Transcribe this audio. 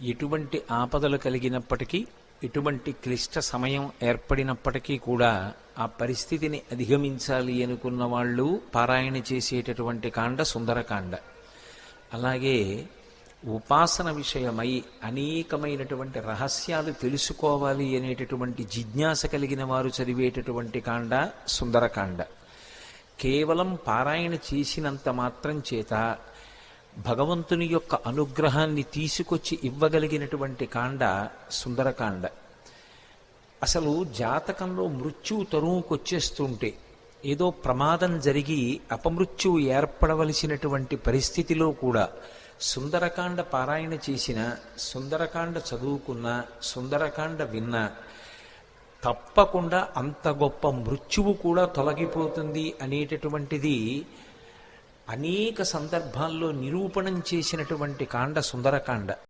ఎటువంటి ఆపదలు కలిగినప్పటికీ, ఎటువంటి క్లిష్ట సమయం ఏర్పడినప్పటికీ కూడా ఆ పరిస్థితిని అధిగమించాలి అనుకున్న వాళ్ళు పారాయణ చేసేటటువంటి కాండ సుందరకాండ. అలాగే ఉపాసన విషయమై అనేకమైనటువంటి రహస్యాలు తెలుసుకోవాలి అనేటటువంటి జిజ్ఞాస కలిగిన వారు చదివేటటువంటి కాండ సుందరకాండ. కేవలం పారాయణ చేసినంత మాత్రం చేత భగవంతుని యొక్క అనుగ్రహాన్ని తీసుకొచ్చి ఇవ్వగలిగినటువంటి కాండ సుందరకాండ. అసలు జాతకంలో మృత్యువు తరువుకొచ్చేస్తుంటే, ఏదో ప్రమాదం జరిగి అపమృత్యువు ఏర్పడవలసినటువంటి పరిస్థితిలో కూడా సుందరకాండ పారాయణ చేసిన, సుందరకాండ చదువుకున్న, సుందరకాండ విన్న తప్పకుండా అంత గొప్ప మృత్యువు కూడా తొలగిపోతుంది అనేటటువంటిది అనేక సందర్భాల్లో నిరూపణం చేసినటువంటి కాండ సుందరకాండ.